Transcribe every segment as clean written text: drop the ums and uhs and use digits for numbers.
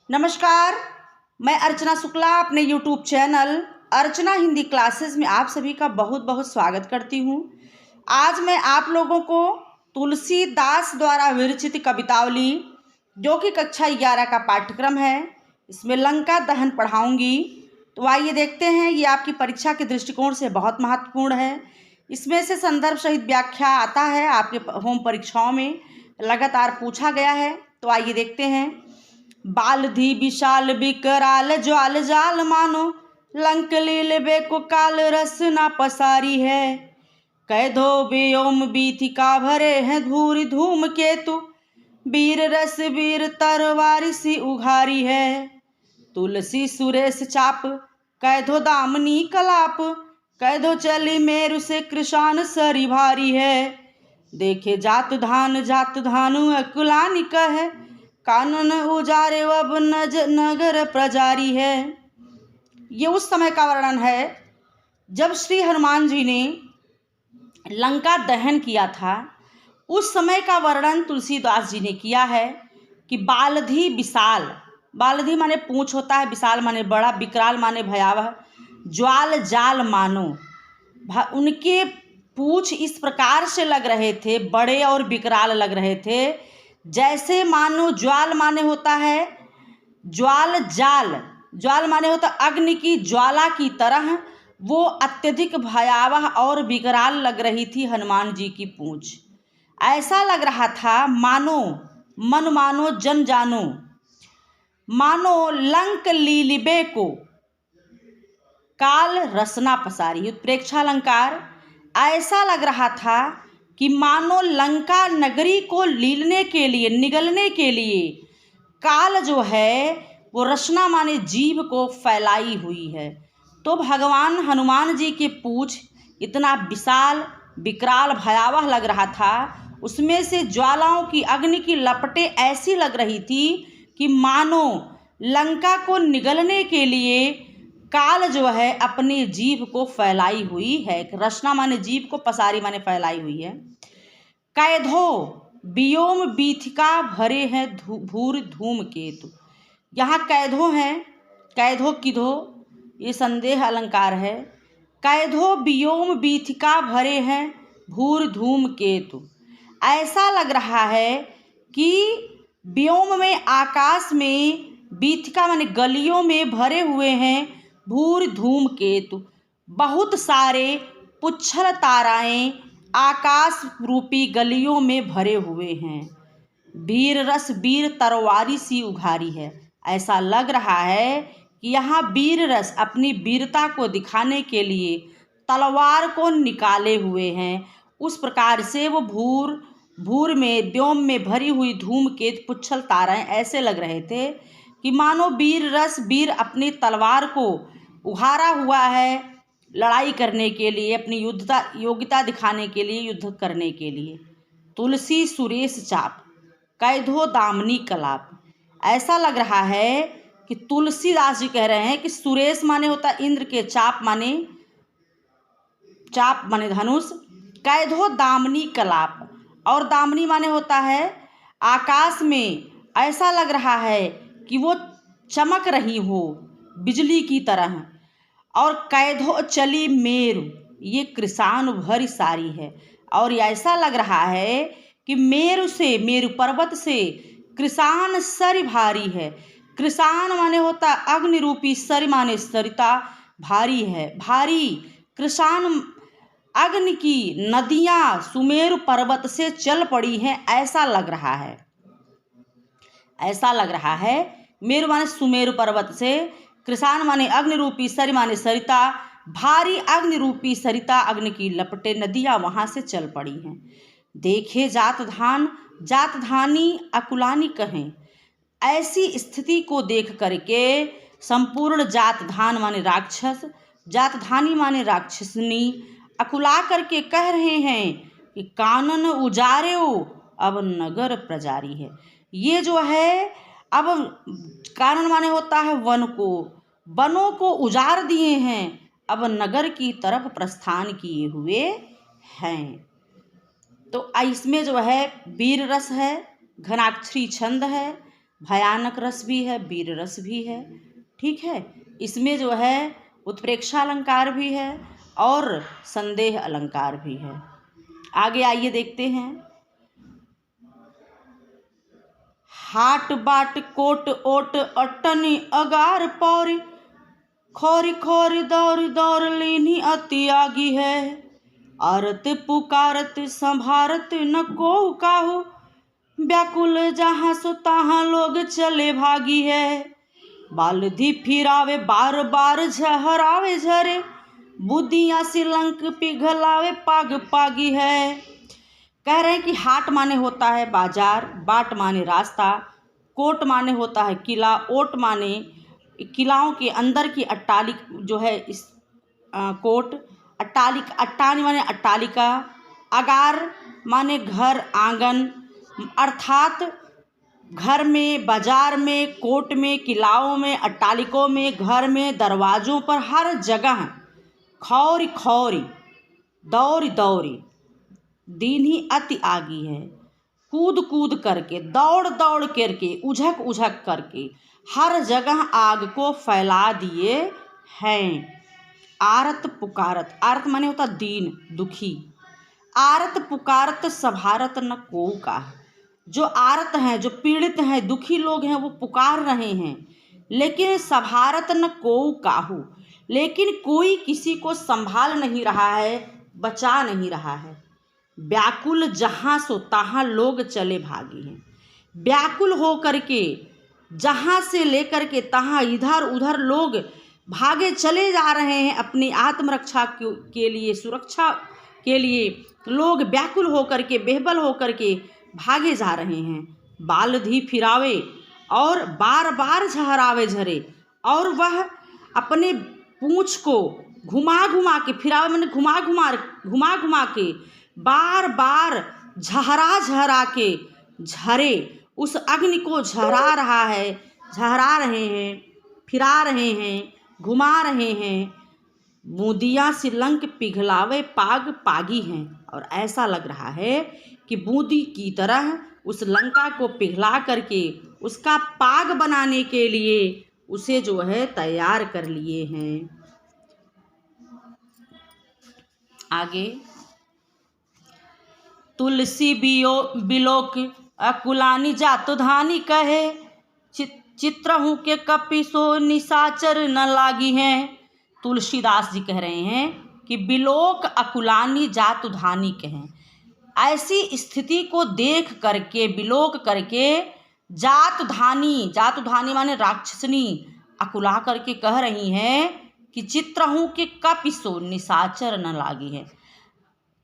नमस्कार। मैं अर्चना शुक्ला अपने YouTube चैनल अर्चना हिंदी क्लासेस में आप सभी का बहुत बहुत स्वागत करती हूँ। आज मैं आप लोगों को तुलसीदास द्वारा विरचित कवितावली जो कि कक्षा 11 का पाठ्यक्रम है, इसमें लंका दहन पढ़ाऊंगी। तो आइए देखते हैं, ये आपकी परीक्षा के दृष्टिकोण से बहुत महत्वपूर्ण है। इसमें से संदर्भ सहित व्याख्या आता है, आपके होम परीक्षाओं में लगातार पूछा गया है। तो आइए देखते हैं। बालधि विशाल विकराल ज्वाल जाल मानो, लंक लील बेको काल रस ना पसारी है। कैधो व्योम बीथिका भरे हैं धूरि धूम केतु, वीर रस वीर तरवारी सी उघारी है। तुलसी सुरेश चाप कैधो दामनी कलाप, कैधो चली मेरु से कृषाण सरी भारी है। देखे जात धानु अकुलानी कहे, कानन उजारे अब नगर प्रजारी है। ये उस समय का वर्णन है जब श्री हनुमान जी ने लंका दहन किया था। उस समय का वर्णन तुलसीदास जी ने किया है कि बालधि विशाल, बालधि माने पूंछ होता है, विशाल माने बड़ा, विकराल माने भयावह, ज्वाल जाल मानो, उनके पूंछ इस प्रकार से लग रहे थे, बड़े और विकराल लग रहे थे, जैसे मानो ज्वाल माने होता है ज्वाल, ज्वाल माने होता अग्नि की ज्वाला की तरह वो अत्यधिक भयावह और विकराल लग रही थी हनुमान जी की पूंछ। ऐसा लग रहा था मानो, मन मानो जन जानो, मानो लंक लीलिबे को काल रसना पसारी। उत्प्रेक्षा अलंकार। ऐसा लग रहा था कि मानो लंका नगरी को लीलने के लिए, निगलने के लिए काल जो है वो रसना माने जीभ को फैलाई हुई है। तो भगवान हनुमान जी के पूंछ इतना विशाल विकराल भयावह लग रहा था, उसमें से ज्वालाओं की, अग्नि की लपटें ऐसी लग रही थी कि मानो लंका को निगलने के लिए काल जो है अपनी जीभ को फैलाई हुई है। रसना माने जीभ को, पसारी माने फैलाई हुई है। कैधो व्योम बीथिका भरे हैं भूर धूम केतु। यहाँ कैधो है, कैधो किधो, ये संदेह अलंकार है। कैधो व्योम बीथिका भरे हैं भूर धूम केतु। ऐसा लग रहा है कि व्योम में, आकाश में, बीथिका माने गलियों में भरे हुए हैं भूर धूम केतु, बहुत सारे पुच्छल ताराएं आकाश रूपी गलियों में भरे हुए हैं। वीर रस वीर तरवारी सी उघारी है। ऐसा लग रहा है कि यहाँ वीर रस अपनी वीरता को दिखाने के लिए तलवार को निकाले हुए हैं। उस प्रकार से वो भूर में, व्योम में भरी हुई धूमकेतु पुच्छल ताराएं ऐसे लग रहे थे कि मानो वीर रस वीर अपनी तलवार को उघारा हुआ है लड़ाई करने के लिए, अपनी योग्यता दिखाने के लिए, युद्ध करने के लिए। तुलसी सुरेश चाप कैधो दामनी कलाप। ऐसा लग रहा है कि तुलसीदास जी कह रहे हैं कि सुरेश माने होता इंद्र के, चाप माने धनुष, कैधो दामनी कलाप, और दामनी माने होता है आकाश में। ऐसा लग रहा है कि वो चमक रही हो बिजली की तरह। और कैधो चली मेरु, ये कृषाण भरी सारी है। और ऐसा लग रहा है कि मेरु से, मेरु पर्वत से कृषाण सरी भारी है। कृषाण माने होता अग्नि रूपी, सरी माने सरिता, भारी है, भारी कृषाण अग्नि की नदियां सुमेरु पर्वत से चल पड़ी हैं। ऐसा लग रहा है, ऐसा लग रहा है। मेरु माने सुमेरु पर्वत से, कृषाण माने अग्नि रूपी, सरी माने सरिता, भारी अग्नि रूपी सरिता, अग्नि की लपटे नदियां वहां से चल पड़ी हैं। देखे जात धानी अकुलानी कहें। ऐसी स्थिति को देख करके संपूर्ण जात धान माने राक्षस, जात धानी माने राक्षसनी, अकुला करके कह रहे हैं कि कानन उजारे अब नगर प्रजारी है। ये जो है, अब कानन माने होता है वन को, वनों को उजाड़ दिए हैं, अब नगर की तरफ प्रस्थान किए हुए हैं। तो इसमें जो है वीर रस है, घनाक्षरी छंद है, भयानक रस भी है, वीर रस भी है। ठीक है, इसमें जो है उत्प्रेक्षा अलंकार भी है और संदेह अलंकार भी है। आगे आइए देखते हैं। हाट बाट कोट ओट अटनी अगार पौरी, खोरी खोरी दौड़ दौड़ लेनी अति आगी है। आरत पुकारत संभारत न को काहू, व्याकुल जहाँ सो तहाँ लोग चले भागी है। बालधी फिरावे बार बार झहरावे झरे, बुद्धियाँ सिलंक पिघलावे पाग पागी है। कह रहे हैं कि हाट माने होता है बाजार, बाट माने रास्ता, कोट माने होता है किला, ओट माने किलाओं के अंदर की अट्टालिक जो है इस कोट, अट्टालिक अट्टानी माने अट्टालिका, अगार माने घर आंगन, अर्थात घर में, बाजार में, कोट में, किलाओं में, अट्टालिकों में, घर में, दरवाज़ों पर, हर जगह खौरी खौरी दौरी दौरी दिन ही अति आगी है। कूद कूद करके, दौड़ दौड़ करके, उझक उझक करके हर जगह आग को फैला दिए हैं। आरत पुकारत, आरत माने होता दीन दुखी, आरत पुकारत सभारत न को का। जो आरत हैं, जो पीड़ित हैं, दुखी लोग हैं, वो पुकार रहे हैं, लेकिन सभारत न को काहू, लेकिन कोई किसी को संभाल नहीं रहा है, बचा नहीं रहा है। व्याकुल जहाँ सो तहाँ लोग चले भागे हैं। व्याकुल हो करके जहाँ से लेकर के तहाँ इधर उधर लोग भागे चले जा रहे हैं। अपनी आत्मरक्षा के लिए, सुरक्षा के लिए लोग व्याकुल होकर के, बेहबल होकर के भागे जा रहे हैं। बालधी फिरावे और बार बार झहरावे झरे, और वह अपने पूंछ को घुमा घुमा के, फिरावे मैंने घुमा घुमा के, बार बार झहरा झहरा के झरे, उस अग्नि को झहरा रहा है, झहरा रहे हैं, फिरा रहे हैं, घुमा रहे हैं। बूंदियाँ सिलंक पिघलावे पाग पागी हैं, और ऐसा लग रहा है कि बूंदी की तरह उस लंका को पिघला करके उसका पाग बनाने के लिए उसे जो है तैयार कर लिए हैं। आगे, तुलसी बिलोक अकुलानी जात धानी कहे, चित्रहूँ के कपि सो निशाचर न लागी हैं। तुलसीदास जी कह रहे हैं कि बिलोक अकुलानी जात धानी कहें, ऐसी स्थिति को देख करके, बिलोक करके जात धानी माने राक्षसनी अकुला करके कह रही हैं कि चित्रहूँ के कपि सो निशाचर न लागी है।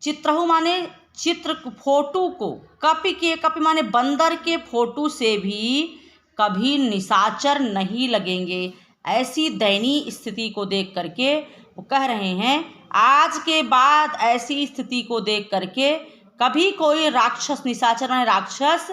चित्रहूँ माने चित्र फोटो को, कपि माने बंदर के फोटो से भी कभी निशाचर नहीं लगेंगे। ऐसी दयनीय स्थिति को देख करके वो कह रहे हैं, आज के बाद ऐसी स्थिति को देख करके कभी कोई राक्षस, निशाचर माने राक्षस,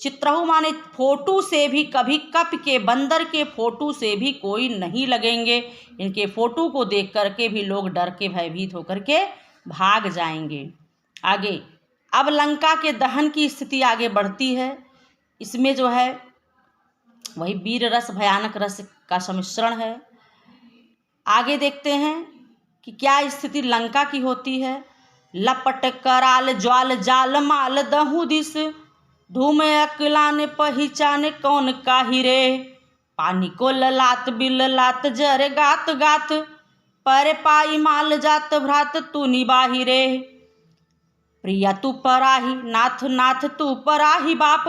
चित्रहु माने फोटो से भी, कभी कप के, बंदर के फोटो से भी कोई नहीं लगेंगे। इनके फोटो को देख करके भी लोग डर के, भयभीत होकर के भाग जाएंगे। आगे, अब लंका के दहन की स्थिति आगे बढ़ती है। इसमें जो है वही वीर रस, भयानक रस का सम्मिश्रण है। आगे देखते हैं कि क्या स्थिति लंका की होती है। लपट कराल ज्वाल जाल माल दहु दिस, धूम अकलाने पहचाने कौन काही रे। पानी को ललात बिल लात जरे गात गात, पर पाई माल जात भ्रात तू निबाही रे। प्रिया तू पराही, नाथ नाथ तू पराही, बाप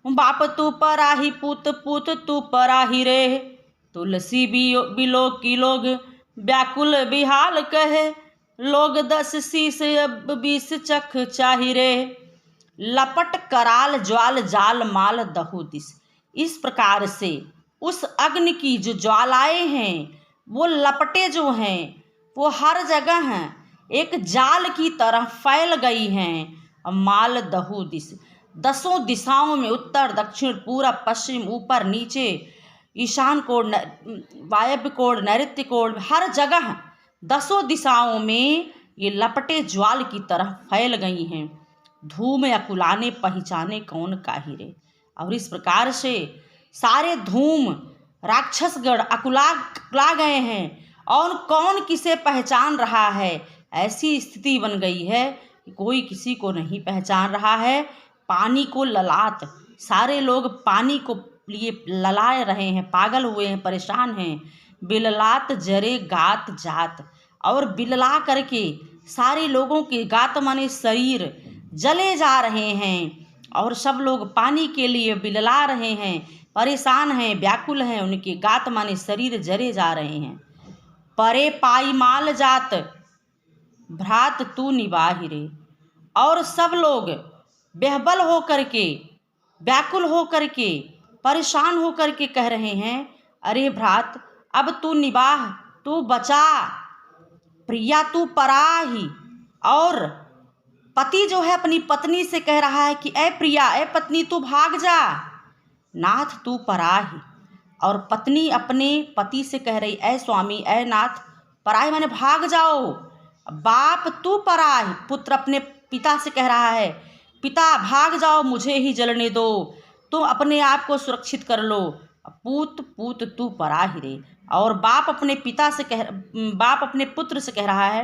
बाप तू पराही, पूत पूत तू पराही रे। तुलसी बिलो की लोग व्याकुल बिहाल कहे, लोग 10 शीस अब 20 चख चाही रे। लपट कराल ज्वाल जाल माल दहु दिस, इस प्रकार से उस अग्नि की जो ज्वालाएं हैं, वो लपटे जो हैं वो हर जगह हैं, एक जाल की तरह फैल गई हैं। माल दहु दिस, 10 दिशाओं में, उत्तर दक्षिण पूरब पश्चिम ऊपर नीचे, ईशान कोण, वायव्य कोण, नैऋत्य कोण, हर जगह 10 दिशाओं में ये लपटे ज्वाल की तरह फैल गई हैं। धूम अकुलाने पहचाने कौन काही रे। और इस प्रकार से सारे धूम राक्षसगण अकुला गए हैं और कौन किसे पहचान रहा है। ऐसी स्थिति बन गई है कि कोई किसी को नहीं पहचान रहा है। पानी को ललाट, सारे लोग पानी को लिए ललाए रहे हैं, पागल हुए हैं, परेशान हैं। बिललात जरे गात जात, और बिलला करके सारे लोगों के गात माने शरीर जले जा रहे हैं और सब लोग पानी के लिए बिलला रहे हैं, परेशान हैं, व्याकुल हैं, उनके गात माने शरीर जले जा रहे हैं। परे पाई माल जात भ्रात तू निबाहि रे, और सब लोग बेहबल हो करके, व्याकुल हो करके, परेशान हो करके कह रहे हैं, अरे भ्रात अब तू निबाह, तू बचा, प्रिया तू पराही। और पति जो है अपनी पत्नी से कह रहा है कि ए प्रिया, ए पत्नी तू भाग जा, नाथ तू पराही। और पत्नी अपने पति से कह रही, ए स्वामी, ए नाथ, पराही माने भाग जाओ। बाप तू पराही, पुत्र अपने पिता से कह रहा है, पिता भाग जाओ, मुझे ही जलने दो, तुम अपने आप को सुरक्षित कर लो। पूत पूत तू पराही रे। और बाप अपने पुत्र से कह रहा है,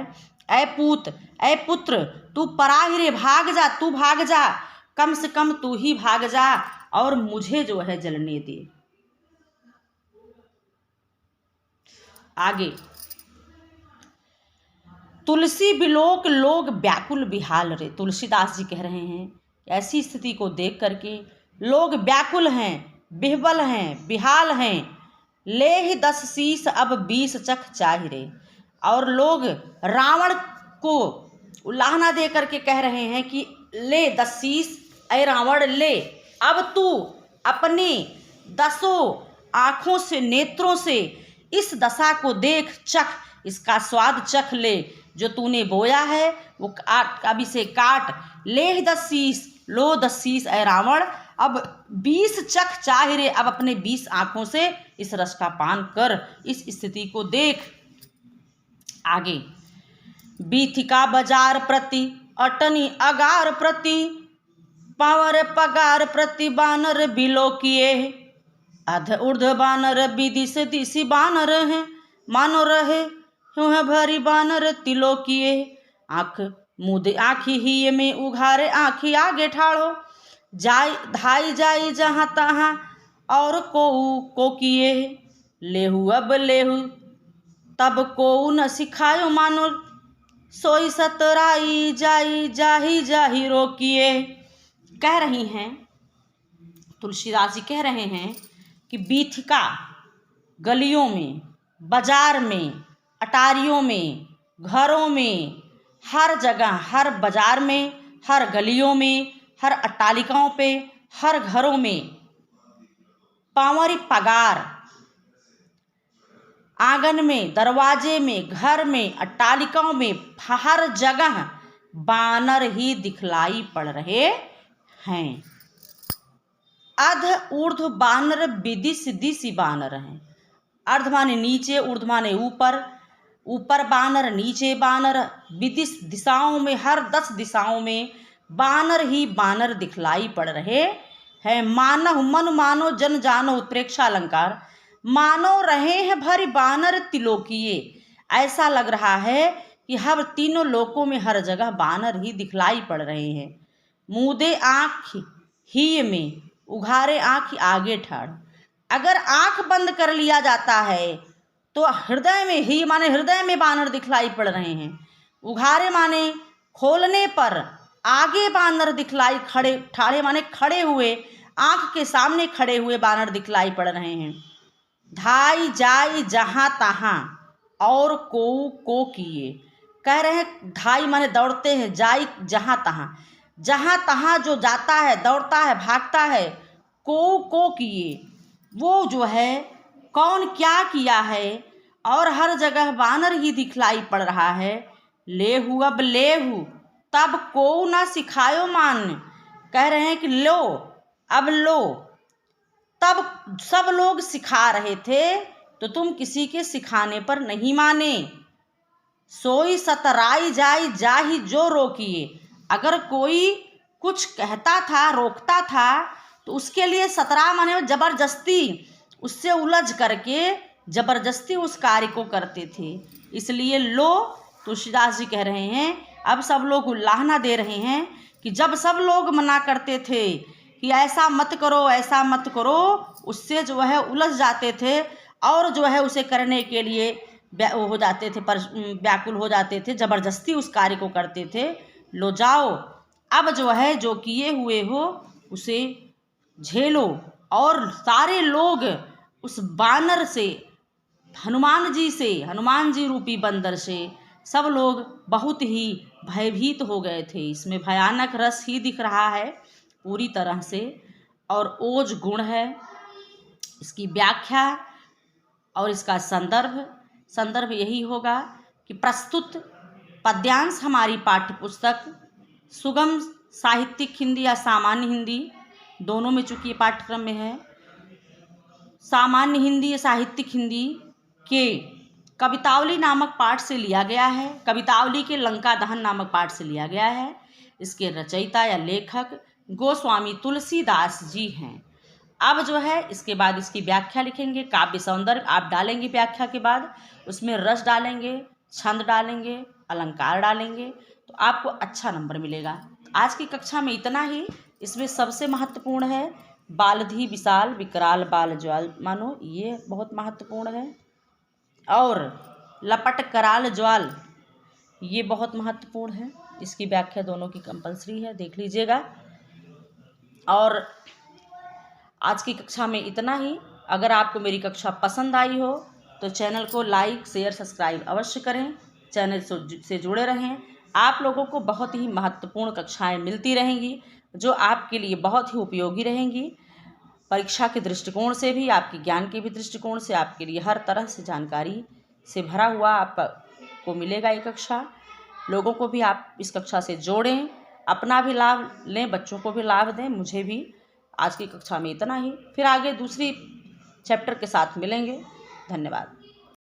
ए पूत, ए पुत्र, तू पराही रे, भाग जा, तू भाग जा, कम से कम तू ही भाग जा और मुझे जो है जलने दे। आगे, तुलसी बिलोक लोग व्याकुल बिहाल रे। तुलसीदास जी कह रहे हैं, ऐसी स्थिति को देख करके लोग व्याकुल हैं, बिहबल हैं, बिहाल हैं। ले ही 10 शीस अब 20 चख चाहि रे। और लोग रावण को उलाहना दे करके कह रहे हैं कि ले 10 शीस, ऐ रावण ले, अब तू अपने 10 आँखों से, नेत्रों से इस दशा को देख, चख, इसका स्वाद चख ले। जो तूने बोया है वो अभी से काट। ले 10 शीस, लो 10 शीस ऐ रावण, अब 20 चख चाहि रे, अब अपने 20 आँखों से इस रस का पान कर, इस स्थिति को देख। आगे, बीथिका बाजार प्रति अटनी अगार प्रति, पावर पगार प्रति बानर बिलो किए, अध ऊर्ध बानर विदिश दिशि बानर है, मानो रहे ह्यूं है भरी बानर तिलो किए। आँख मुद आँखी ही में उघारे, आँखी आगे ठाड़ो, जाई धाई जाई जहाँ तहाँ और को किए। लेहू अब लेहू तब को न सिखायो, मानो सोई सतराई जाई जाही जाही रोकिए। कह रही हैं, तुलसीदास जी कह रहे हैं कि बीथिका, गलियों में, बाजार में, अटारियों में, घरों में, हर जगह, हर बाजार में, हर गलियों में, हर अट्टालिकाओं पे, हर घरों में, पांवरी पगार, आंगन में, दरवाजे में, घर में, अट्टालिकाओं में, हर जगह बानर ही दिखलाई पड़ रहे हैं। अध ऊर्ध्व बानर विदिश दिशि बानर हैं। अर्ध माने नीचे, ऊर्ध्व माने ऊपर, ऊपर बानर, नीचे बानर, विदिश दिशाओं में, हर 10 दिशाओं में बानर ही बानर दिखलाई पड़ रहे हैं। मानव मन मानो जन जानो, उत्प्रेक्षा अलंकार, मानो रहे हैं भरी बानर तिलोकिए। ऐसा लग रहा है कि हर तीनों लोकों में हर जगह बानर ही दिखलाई पड़ रहे हैं। मूदे आँख ही में उघारे, आँख आगे ठाड़। अगर आँख बंद कर लिया जाता है तो हृदय में ही माने हृदय में बानर दिखलाई पड़ रहे हैं। उघारे माने खोलने पर आगे बानर दिखलाई, खड़े ठाड़े माने खड़े हुए, आँख के सामने खड़े हुए बानर दिखलाई पड़ रहे हैं। धाई जाई जहाँ तहाँ और को किए। कह रहे हैं धाई माने दौड़ते हैं, जाई जहाँ तहाँ, जहाँ तहाँ जो जाता है, दौड़ता है, भागता है, को किए, वो जो है कौन क्या किया है, और हर जगह बानर ही दिखलाई पड़ रहा है। लेहू अब लेहू तब को ना सिखायो मान। कह रहे हैं कि लो अब लो, तब सब लोग सिखा रहे थे तो तुम किसी के सिखाने पर नहीं माने। सोई सतराई जाई जाही जो रोकिए। अगर कोई कुछ कहता था, रोकता था, तो उसके लिए 17 माने जबरदस्ती उससे उलझ करके जबरदस्ती उस कार्य को करते थे। इसलिए लो तुलसीदास जी कह रहे हैं, अब सब लोग उल्लाहना दे रहे हैं कि जब सब लोग मना करते थे कि ऐसा मत करो ऐसा मत करो, उससे जो है उलझ जाते थे और जो है उसे करने के लिए हो जाते थे, व्याकुल हो जाते थे, जबरदस्ती उस कार्य को करते थे। लो जाओ, अब जो है जो किए हुए हो उसे झेलो। और सारे लोग उस बानर से, हनुमान जी रूपी बंदर से सब लोग बहुत ही भयभीत हो गए थे। इसमें भयानक रस ही दिख रहा है पूरी तरह से, और ओज गुण है। इसकी व्याख्या और इसका संदर्भ यही होगा कि प्रस्तुत पद्यांश हमारी पाठ्य पुस्तक सुगम साहित्यिक हिंदी या सामान्य हिंदी दोनों में, चूंकि ये पाठ्यक्रम में है, सामान्य हिंदी या साहित्यिक हिंदी के कवितावली नामक पाठ से लिया गया है। कवितावली के लंका दहन नामक पाठ से लिया गया है। इसके रचयिता या लेखक गोस्वामी तुलसीदास जी हैं। अब जो है इसके बाद इसकी व्याख्या लिखेंगे। काव्य सौंदर्य आप डालेंगे व्याख्या के बाद, उसमें रस डालेंगे, छंद डालेंगे, अलंकार डालेंगे, तो आपको अच्छा नंबर मिलेगा। आज की कक्षा में इतना ही। इसमें सबसे महत्वपूर्ण है बालधि विशाल विकराल बाल ज्वाल मानो, ये बहुत महत्वपूर्ण है। और लपट कराल ज्वाल ये बहुत महत्वपूर्ण है। इसकी व्याख्या दोनों की कंपलसरी है, देख लीजिएगा। और आज की कक्षा में इतना ही। अगर आपको मेरी कक्षा पसंद आई हो तो चैनल को लाइक शेयर सब्सक्राइब अवश्य करें, चैनल से जुड़े रहें। आप लोगों को बहुत ही महत्वपूर्ण कक्षाएं मिलती रहेंगी जो आपके लिए बहुत ही उपयोगी रहेंगी। परीक्षा के दृष्टिकोण से भी, आपके ज्ञान के भी दृष्टिकोण से आपके लिए हर तरह से जानकारी से भरा हुआ आपको मिलेगा ये कक्षा। लोगों को भी आप इस कक्षा से जोड़ें, अपना भी लाभ लें, बच्चों को भी लाभ दें, मुझे भी। आज की कक्षा में इतना ही, फिर आगे दूसरी चैप्टर के साथ मिलेंगे। धन्यवाद।